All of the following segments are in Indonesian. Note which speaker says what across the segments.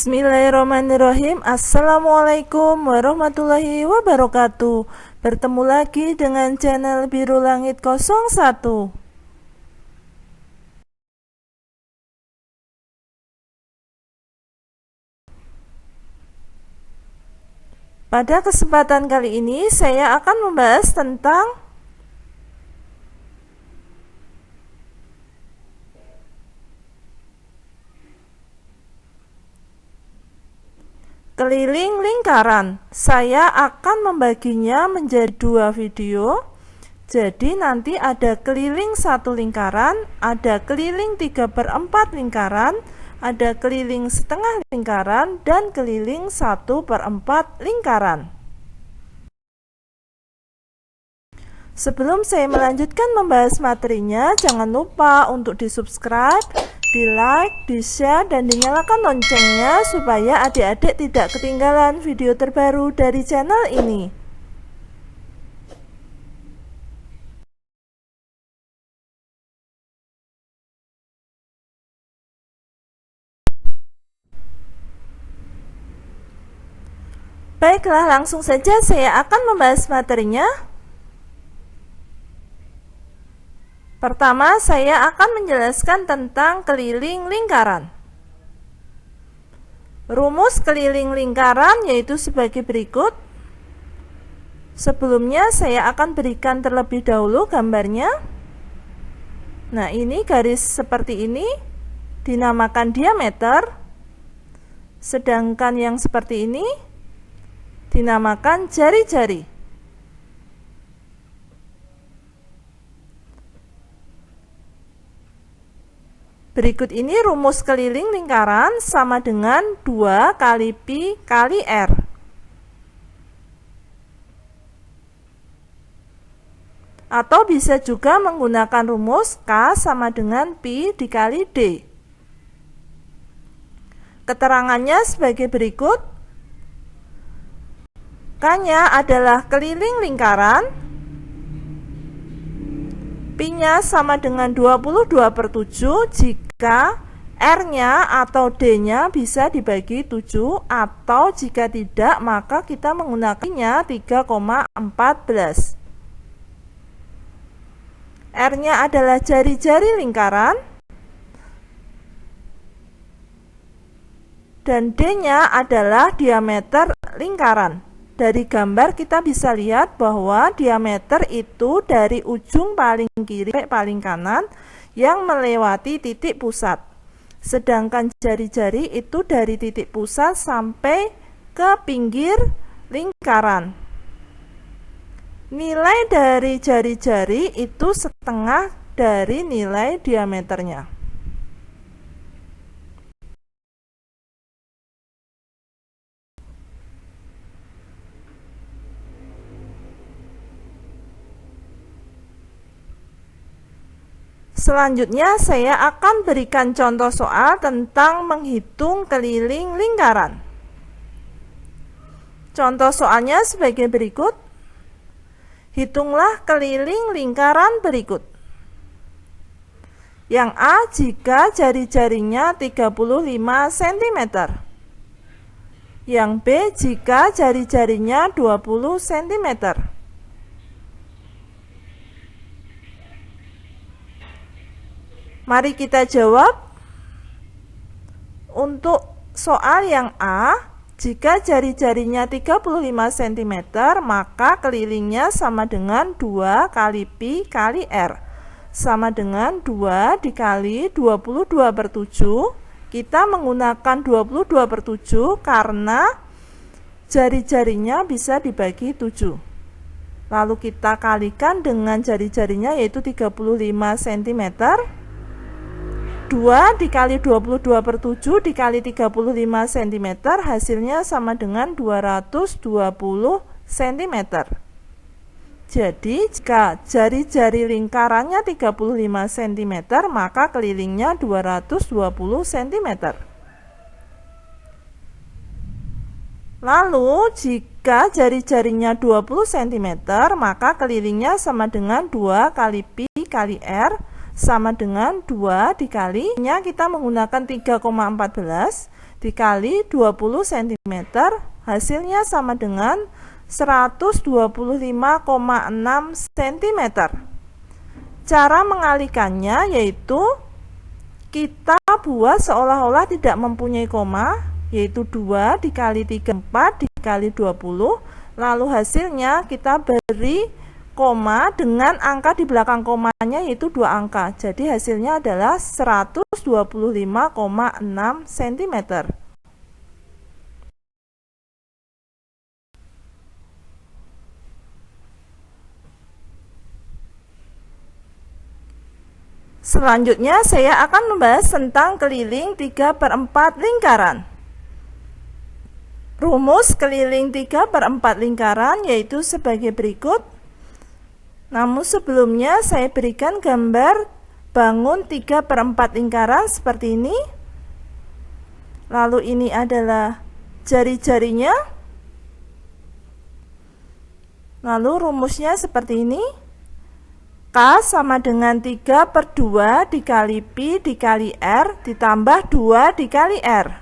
Speaker 1: Bismillahirrahmanirrahim. Assalamualaikum warahmatullahi wabarakatuh. Bertemu lagi dengan channel Biru Langit 01. Pada kesempatan kali ini saya akan membahas tentang keliling lingkaran. Saya akan membaginya menjadi dua video. Jadi nanti ada keliling satu lingkaran, ada keliling 3/4 lingkaran, ada keliling setengah lingkaran, dan keliling 1/4 lingkaran. Sebelum saya melanjutkan membahas materinya, jangan lupa untuk di-subscribe, di-like, di-share, dan dinyalakan loncengnya supaya adik-adik tidak ketinggalan video terbaru dari channel ini. Baiklah, langsung saja saya akan membahas materinya. Pertama, saya akan menjelaskan tentang keliling lingkaran. Rumus keliling lingkaran yaitu sebagai berikut. Sebelumnya saya akan berikan terlebih dahulu gambarnya. Nah, ini garis seperti ini dinamakan diameter. Sedangkan yang seperti ini dinamakan jari-jari. Berikut ini rumus keliling lingkaran sama dengan 2 kali pi kali r. Atau bisa juga menggunakan rumus K sama dengan pi dikali D. Keterangannya sebagai berikut. K-nya adalah keliling lingkaran. Pi-nya sama dengan 22/7 jika R-nya atau D-nya bisa dibagi 7, atau jika tidak maka kita menggunakannya 3,14. R-nya adalah jari-jari lingkaran dan D-nya adalah diameter lingkaran. Dari gambar kita bisa lihat bahwa diameter itu dari ujung paling kiri sampai paling kanan yang melewati titik pusat. Sedangkan jari-jari itu dari titik pusat sampai ke pinggir lingkaran. Nilai dari jari-jari itu setengah dari nilai diameternya. Selanjutnya saya akan berikan contoh soal tentang menghitung keliling lingkaran. Contoh soalnya sebagai berikut. Hitunglah keliling lingkaran berikut. Yang A jika jari-jarinya 35 cm. Yang B jika jari-jarinya 20 cm. Mari kita jawab. Untuk soal yang A, jika jari-jarinya 35 cm, maka kelilingnya sama dengan 2 kali pi kali r. Sama dengan 2 dikali 22/7. Kita menggunakan 22/7 karena jari-jarinya bisa dibagi 7. Lalu kita kalikan dengan jari-jarinya yaitu 35 cm. 2 dikali 22/7 dikali 35 cm hasilnya sama dengan 220 cm. Jadi jika jari-jari lingkarannya 35 cm maka kelilingnya 220 cm. Lalu jika jari-jarinya 20 cm maka kelilingnya sama dengan 2 kali pi kali r sama dengan 2 dikalinya kita menggunakan 3,14. dikali 20 cm, hasilnya sama dengan 125,6 cm. Cara mengalikannya yaitu kita buat seolah-olah tidak mempunyai koma, yaitu 2 dikali 34 dikali 20, lalu hasilnya kita beri koma dengan angka di belakang komanya yaitu 2 angka. Jadi hasilnya adalah 125,6 cm. Selanjutnya saya akan membahas tentang keliling 3/4 lingkaran. Rumus keliling 3/4 lingkaran yaitu sebagai berikut. Namun sebelumnya saya berikan gambar bangun 3/4 lingkaran seperti ini. Lalu ini adalah jari-jarinya. Lalu rumusnya seperti ini. K sama dengan 3/2 dikali Pi dikali R ditambah 2 dikali R.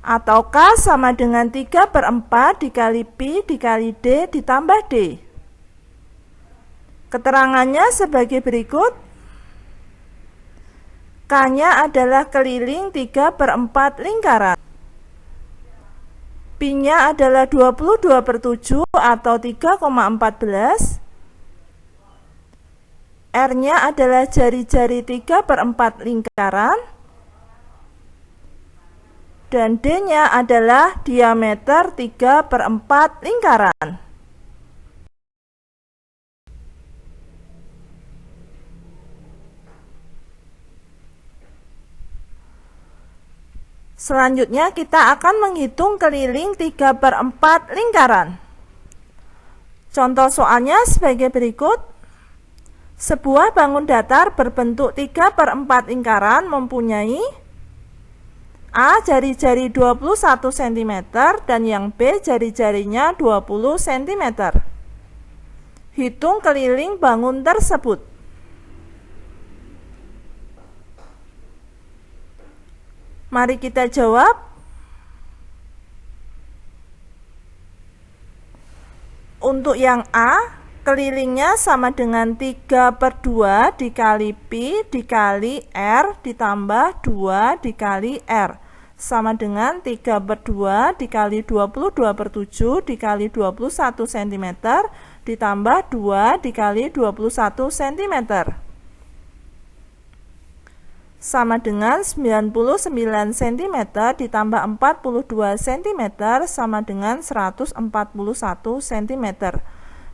Speaker 1: Atau K sama dengan 3/4 dikali Pi dikali D ditambah D. Keterangannya sebagai berikut. K-nya adalah keliling 3/4 lingkaran. Pi-nya adalah 22/7 atau 3,14. R-nya adalah jari-jari 3/4 lingkaran. Dan D-nya adalah diameter 3/4 lingkaran. Selanjutnya kita akan menghitung keliling 3/4 lingkaran. Contoh soalnya sebagai berikut. Sebuah bangun datar berbentuk 3/4 lingkaran mempunyai A jari-jari 21 cm dan yang B jari-jarinya 20 cm. Hitung keliling bangun tersebut. Mari kita jawab. Untuk yang A, kelilingnya sama dengan 3/2 dikali Pi dikali R ditambah 2 dikali R. Sama dengan 3/2 dikali 22/7 dikali 21 cm ditambah 2 dikali 21 cm. Sama dengan 99 cm ditambah 42 cm sama dengan 141 cm.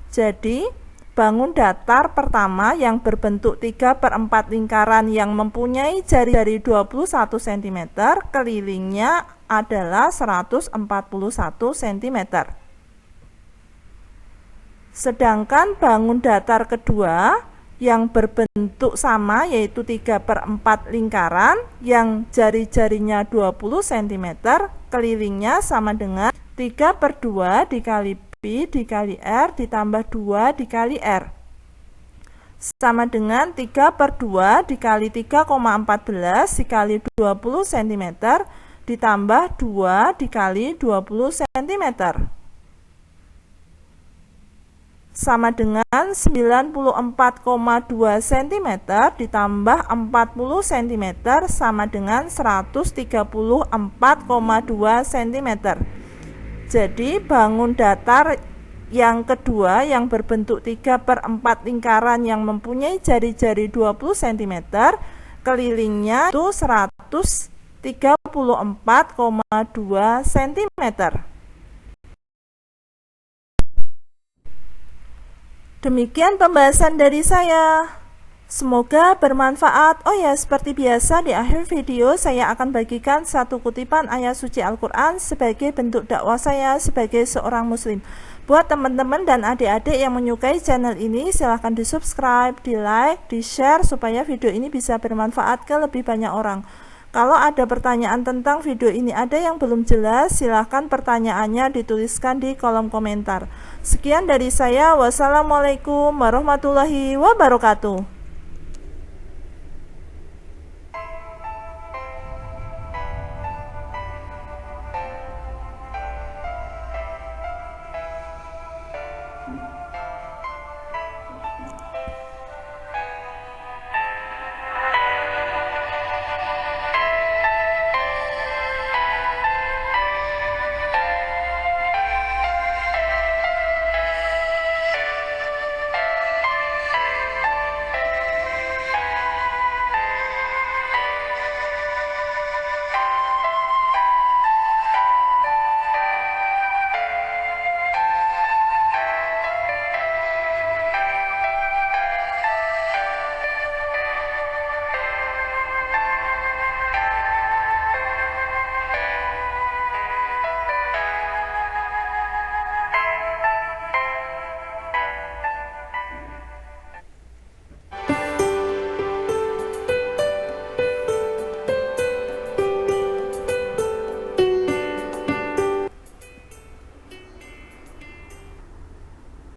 Speaker 1: Jadi, bangun datar pertama yang berbentuk 3/4 lingkaran yang mempunyai jari-jari 21 cm, kelilingnya adalah 141 cm. Sedangkan bangun datar kedua yang berbentuk sama yaitu 3/4 lingkaran yang jari-jarinya 20 cm, kelilingnya sama dengan 3/2 dikali Pi dikali R ditambah 2 dikali R. Sama dengan 3/2 dikali 3,14 dikali 20 cm ditambah 2 dikali 20 cm. Sama dengan 94,2 cm ditambah 40 cm sama dengan 134,2 cm. Jadi bangun datar yang kedua yang berbentuk 3/4 lingkaran yang mempunyai jari-jari 20 cm, kelilingnya itu 134,2 cm. Demikian pembahasan dari saya. Semoga bermanfaat. Oh ya, seperti biasa di akhir video saya akan bagikan satu kutipan ayat suci Al-Quran sebagai bentuk dakwah saya sebagai seorang muslim. Buat teman-teman dan adik-adik yang menyukai channel ini, silahkan di subscribe, di like, di share supaya video ini bisa bermanfaat ke lebih banyak orang. Kalau ada pertanyaan tentang video ini ada yang belum jelas, silahkan pertanyaannya dituliskan di kolom komentar. Sekian dari saya. Wassalamualaikum warahmatullahi wabarakatuh.